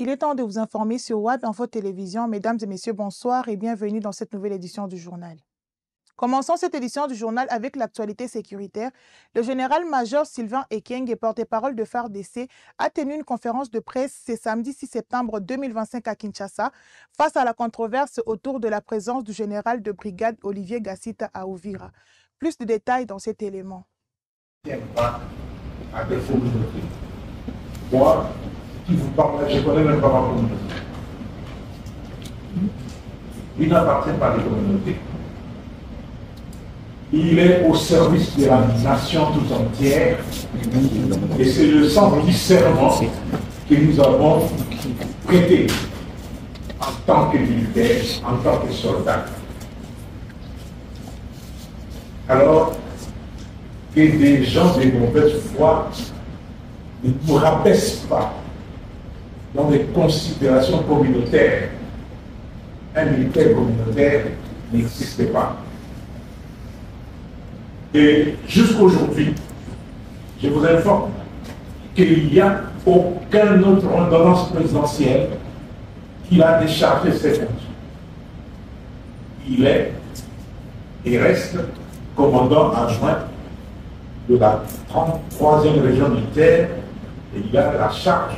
Il est temps de vous informer sur Web Info Télévision. Mesdames et messieurs, bonsoir et bienvenue dans cette nouvelle édition du journal. Commençons cette édition du journal avec l'actualité sécuritaire. Le général-major Sylvain Ekenge, porte-parole de FARDC, a tenu une conférence de presse ce samedi 6 septembre 2025 à Kinshasa face à la controverse autour de la présence du général de brigade Olivier Gassita à Uvira. Plus de détails dans cet élément. Moi, qui vous parle, je connais même pas ma communauté. Il n'appartient pas à la communauté. Il est au service de la nation tout entière. Et c'est le sens du serment que nous avons prêté en tant que militaire, en tant que soldat. Alors, que des gens de mauvaise foi ne nous rabaissent pas dans des considérations communautaires. Un militaire communautaire n'existe pas. Et jusqu'aujourd'hui, je vous informe qu'il n'y a aucune autre ordonnance présidentielle qui a déchargé ses fonctions. Il est et reste commandant adjoint de la 33e région militaire et il a la charge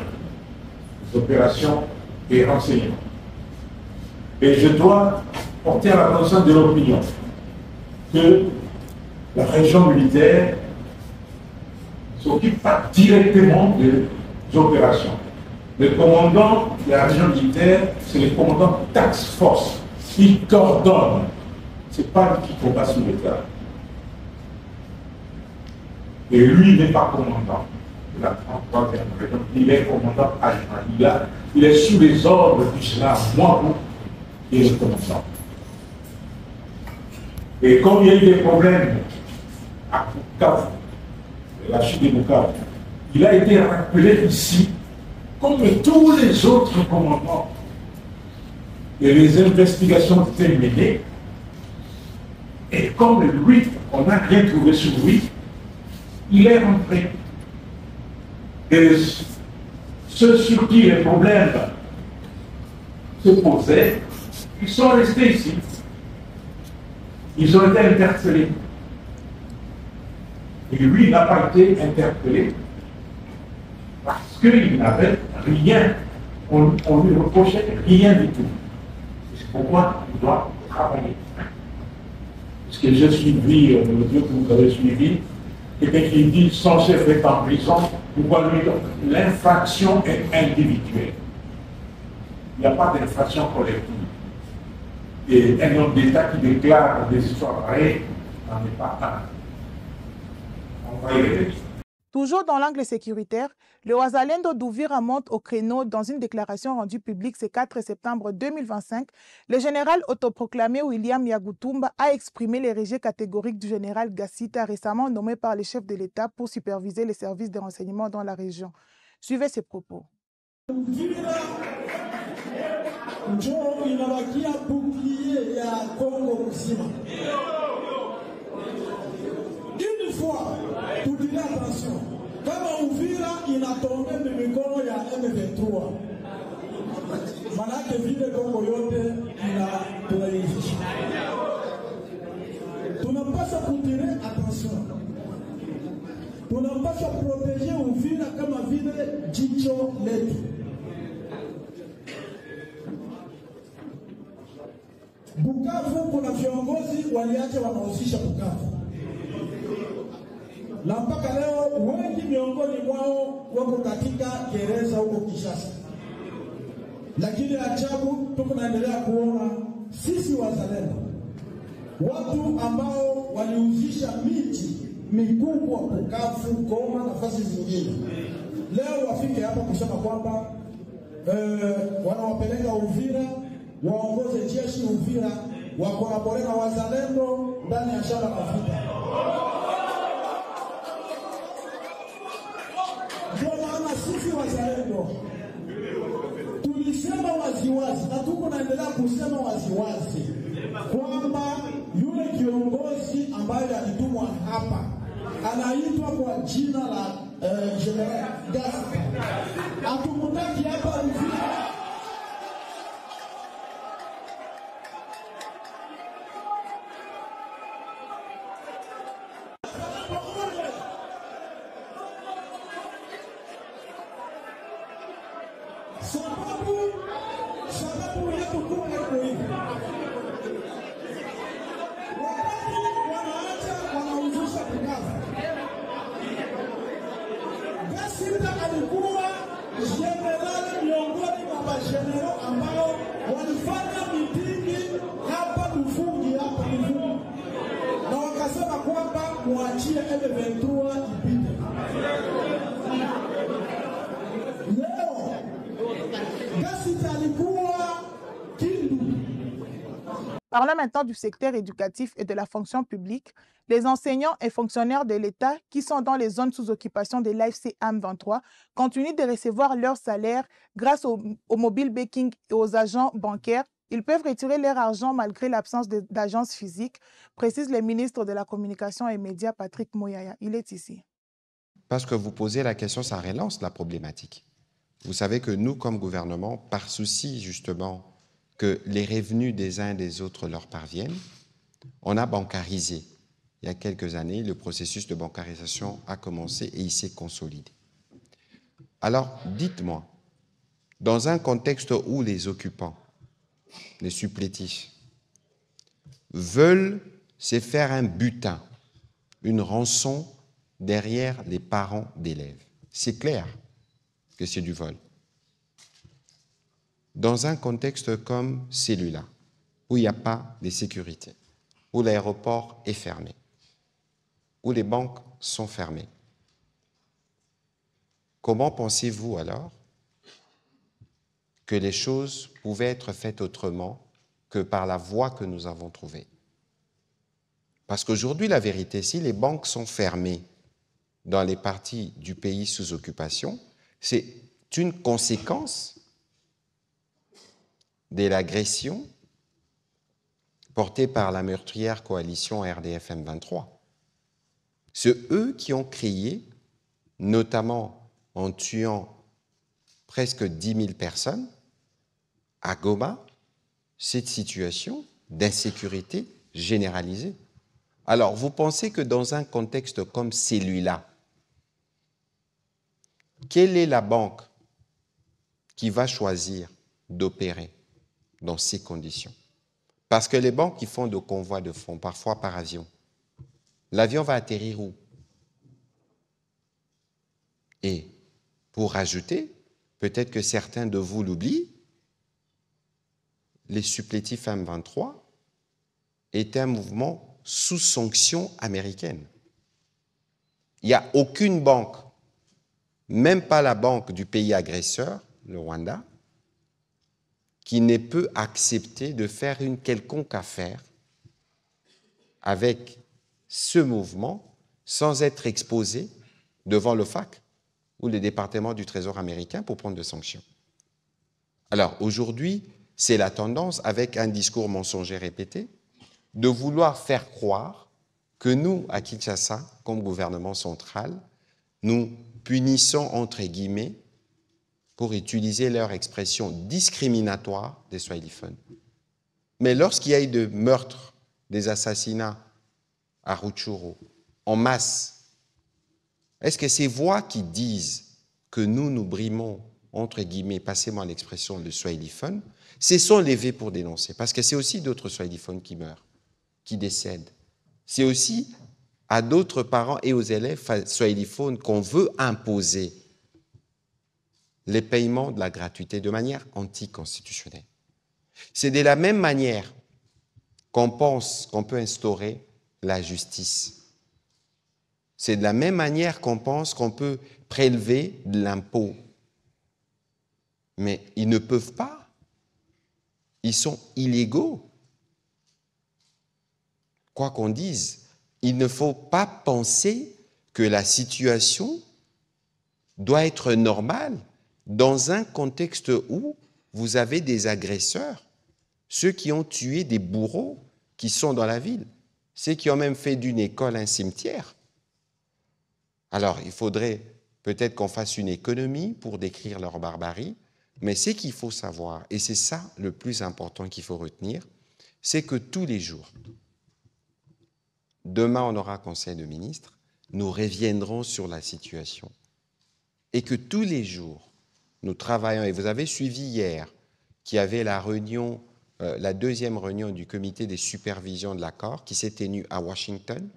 des opérations et renseignements. Et je dois porter à la connaissance de l'opinion que la région militaire s'occupe pas directement des opérations. Le commandant de la région militaire, c'est le commandant Task Force. Il coordonne. Ce n'est pas lui qui combat sur le terrain. Et lui n'est pas commandant de la 33e région. Il est commandant adjoint. Il est sous les ordres du général Mwabo et le commandant. Et comme il y a eu des problèmes à Bukavu, la chute de Bukavu, il a été rappelé ici, comme tous les autres commandants. Et les investigations étaient menées. Et comme lui, on n'a rien trouvé sur lui, il est rentré. Et ceux sur qui les problèmes se posaient, ils sont restés ici. Ils ont été interpellés. Et lui n'a pas été interpellé parce qu'il n'avait rien. On lui reprochait rien du tout. C'est pourquoi il doit travailler. Parce que j'ai suivi le Dieu que vous avez suivi, et qui dit son chef est en prison, pourquoi lui l'infraction est individuelle. Il n'y a pas d'infraction collective. Et un homme d'État qui déclare des histoires vraies n'en est pas un. On va y revenir. Toujours dans l'angle sécuritaire, le Wazalendo d'Uvira monte au créneau dans une déclaration rendue publique ce 4 septembre 2025. Le général autoproclamé William Yagutumba a exprimé les rejets catégoriques du général Gassita, récemment nommé par le chef de l'État pour superviser les services de renseignement dans la région. Suivez ses propos. Une fois, pour dire attention, comme Uvira inatombé mikono ya M23, manake vile Kongo yote tunaivisha. Tunapaswa kutirer attention. Tunapaswa proteger Uvira kama vile jicho letu. Bukavu kuna viongozi waliacha wanahusisha Bukavu. Na mpaka leo wengi miongoni mwao wako katika gereza huko Kinshasa. Lakini ajabu tunaendelea kuona sisi wazalendo, watu ambao walihusisha miti mikubwa Bukavu, Goma, nafasi zingine, leo wafike hapa kusema kwamba wanawapeleka Uvira, waongoze jeshi Uvira, wakolabore na wazalendo ndani ya shamba la vita. Sisi wazalendo tulisema waziwazi na tuko naendelea kusema waziwazi kwamba yule kiongozi ambaye alitumwa hapa anaitwa kwa jina la General Gassita. Hatumutaki hapa Uvira. Parlons maintenant du secteur éducatif et de la fonction publique. Les enseignants et fonctionnaires de l'État qui sont dans les zones sous occupation de l'AFC AM23 continuent de recevoir leur salaire grâce au mobile banking et aux agents bancaires. Ils peuvent retirer leur argent malgré l'absence d'agence physique, précise le ministre de la Communication et Médias, Patrick Mouyaya. Il est ici. Parce que vous posez la question, ça relance la problématique. Vous savez que nous, comme gouvernement, par souci justement que les revenus des uns et des autres leur parviennent, on a bancarisé. Il y a quelques années, le processus de bancarisation a commencé et il s'est consolidé. Alors, dites-moi, dans un contexte où les occupants, les supplétifs, veulent se faire un butin, une rançon derrière les parents d'élèves, c'est clair que c'est du vol. Dans un contexte comme celui-là, où il n'y a pas de sécurité, où l'aéroport est fermé, où les banques sont fermées, comment pensez-vous alors que les choses pouvaient être faites autrement que par la voie que nous avons trouvée? Parce qu'aujourd'hui, la vérité, si les banques sont fermées dans les parties du pays sous occupation, c'est une conséquence de l'agression portée par la meurtrière coalition RDF M23. C'est eux qui ont créé, notamment en tuant presque 10 000 personnes, à Goma, cette situation d'insécurité généralisée. Alors, vous pensez que dans un contexte comme celui-là, quelle est la banque qui va choisir d'opérer dans ces conditions? Parce que les banques qui font de convois de fonds, parfois par avion, l'avion va atterrir où? Et pour rajouter, peut-être que certains de vous l'oublient, les supplétifs M23 étaient un mouvement sous sanction américaine. Il n'y a aucune banque, même pas la banque du pays agresseur, le Rwanda, qui ne peut accepter de faire une quelconque affaire avec ce mouvement sans être exposé devant l'OFAC ou le département du Trésor américain pour prendre des sanctions. Alors aujourd'hui, c'est la tendance, avec un discours mensonger répété, de vouloir faire croire que nous, à Kinshasa, comme gouvernement central, nous punissons, entre guillemets, pour utiliser leur expression discriminatoire des Swahiliphones. Mais lorsqu'il y a eu des meurtres, des assassinats à Rutshuru, en masse, est-ce que ces voix qui disent que nous brimons, entre guillemets, passez-moi l'expression, le Swahiliphone, se sont levées pour dénoncer? Parce que c'est aussi d'autres Swahiliphones qui meurent, qui décèdent. C'est aussi à d'autres parents et aux élèves swahiliphones qu'on veut imposer les paiements de la gratuité de manière anticonstitutionnelle. C'est de la même manière qu'on pense qu'on peut instaurer la justice. C'est de la même manière qu'on pense qu'on peut prélever de l'impôt. Mais ils ne peuvent pas. Ils sont illégaux. Quoi qu'on dise, il ne faut pas penser que la situation doit être normale dans un contexte où vous avez des agresseurs, ceux qui ont tué des bourreaux qui sont dans la ville, ceux qui ont même fait d'une école un cimetière. Alors, il faudrait peut-être qu'on fasse une économie pour décrire leur barbarie, mais ce qu'il faut savoir, et c'est ça le plus important qu'il faut retenir, c'est que tous les jours, demain on aura conseil de ministres, nous reviendrons sur la situation. Et que tous les jours, nous travaillons, et vous avez suivi hier qu'il y avait la réunion, la deuxième réunion du comité des supervisions de l'accord qui s'est tenue à Washington,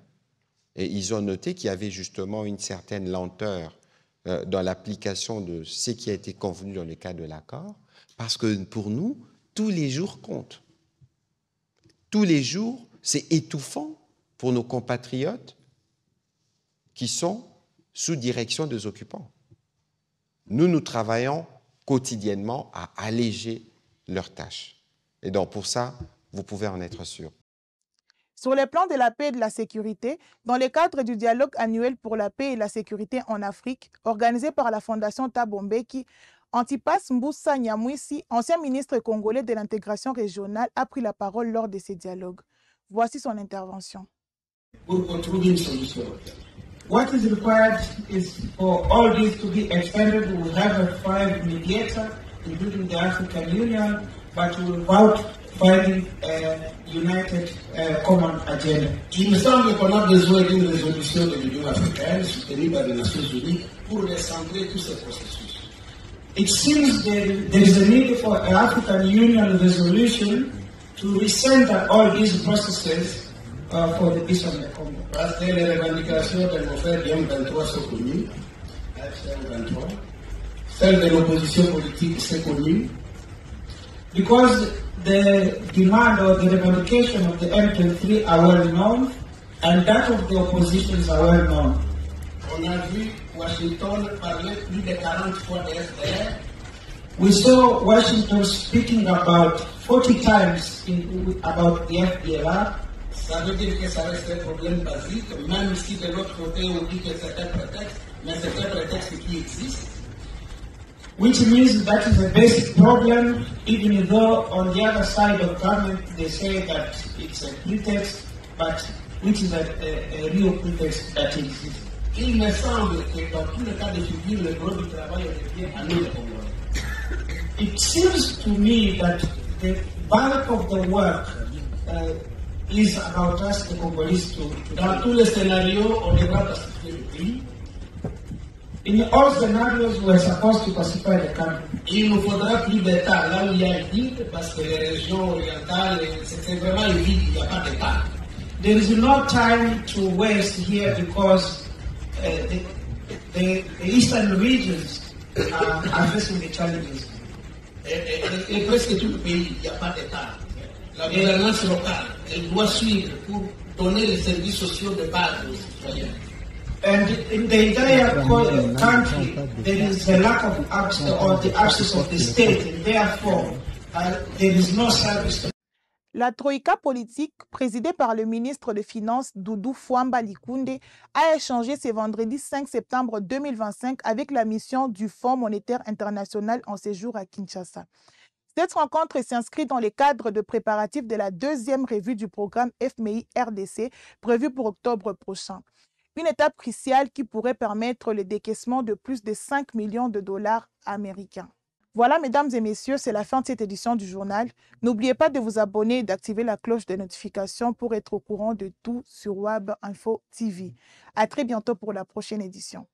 et ils ont noté qu'il y avait justement une certaine lenteur dans l'application de ce qui a été convenu dans le cadre de l'accord, parce que pour nous, tous les jours comptent. Tous les jours, c'est étouffant pour nos compatriotes qui sont sous direction des occupants. Nous travaillons quotidiennement à alléger leurs tâches. Et donc pour ça, vous pouvez en être sûr. Sur les plans de la paix et de la sécurité, dans le cadre du dialogue annuel pour la paix et la sécurité en Afrique, organisé par la Fondation Thabo Mbeki, Antipas Mbusa Nyamwisi, ancien ministre congolais de l'intégration régionale, a pris la parole lors de ces dialogues. Voici son intervention. Pour trouver une solution. What is required is for all this to be extended. We have a 5 mediator, including the African Union, but without finding a united common agenda. Il me semble qu'on a besoin d'une résolution de l'Union africaine soutenue par les Nations Unies pour recentrer tous ces processus. It seems there is a need for an African Union resolution to recenter all these processes for the peace of the Congo. Parce que les revendications de nos frères du M23 sont connues, M23, celles de l'opposition politique sont connues, because the demand or the revendication of the M23 are well known, and that of the oppositions are well known. On a vu Washington parler plus de 40 fois de FDR. We saw Washington speaking about 40 times about the FDLR. Ça veut dire que ça reste un problème basique, même si de l'autre côté on dit que c'est un prétexte, mais c'est un prétexte qui existe. Which means that is a basic problem, even though on the other side of government they say that it's a pretext, but which is a real pretext that exists. Il me semble que dans tous les cas de figure, le droit du travail revient à nous les Congolais. It seems to me that the bulk of the work is about us, the Congolese, dans tous les scénarios, on devra pacifier le pays. In all scenarios, we are supposed to pacify the country. Il nous faudra plus d'État là où il y a un vide, parce que les régions orientales, c'est vraiment un vide, il n'y a pas d'État. There is no time to waste here because the eastern regions are facing the challenges. Et presque tout le pays, il n'y a pas d'État. La gouvernance locale, elle doit suivre pour donner les services sociaux de base aux citoyens. And in the entire country, there is a lack of access or the access of the state, and therefore there is no service. La troïka politique, présidée par le ministre des Finances Doudou Fwamba Likunde, a échangé ce vendredi 5 septembre 2025 avec la mission du Fonds monétaire international en séjour à Kinshasa. Cette rencontre s'inscrit dans le cadre de préparatifs de la deuxième revue du programme FMI RDC prévue pour octobre prochain. Une étape cruciale qui pourrait permettre le décaissement de plus de 5 millions de dollars américains. Voilà, mesdames et messieurs, c'est la fin de cette édition du journal. N'oubliez pas de vous abonner et d'activer la cloche de notification pour être au courant de tout sur Web Info TV. À très bientôt pour la prochaine édition.